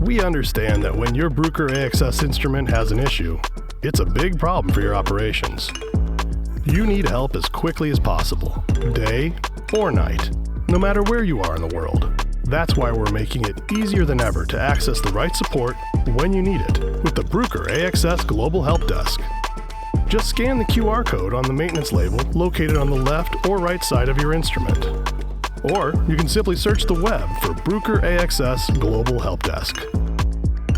We understand that when your Bruker AXS instrument has an issue, it's a big problem for your operations. You need help as quickly as possible, day or night, no matter where you are in the world. That's why we're making it easier than ever to access the right support when you need it with the Bruker AXS Global Helpdesk. Just scan the QR code on the maintenance label located on the left or right side of your instrument. Or you can simply search the web for Bruker AXS Global Helpdesk.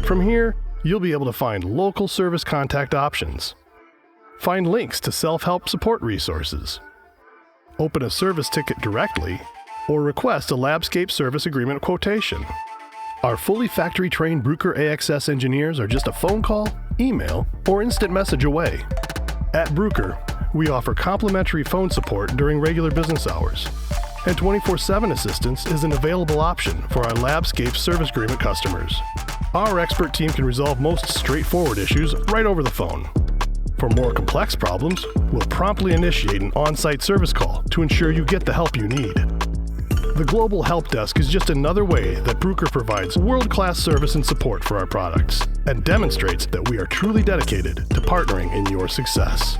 From here, you'll be able to find local service contact options, find links to self-help support resources, open a service ticket directly, or request a LabScape service agreement quotation. Our fully factory-trained Bruker AXS engineers are just a phone call, email, or instant message away. At Bruker, we offer complimentary phone support during regular business hours, and 24/7 assistance is an available option for our LabScape service agreement customers. Our expert team can resolve most straightforward issues right over the phone. For more complex problems, we'll promptly initiate an on-site service call to ensure you get the help you need. The Global Helpdesk is just another way that Bruker provides world-class service and support for our products and demonstrates that we are truly dedicated to partnering in your success.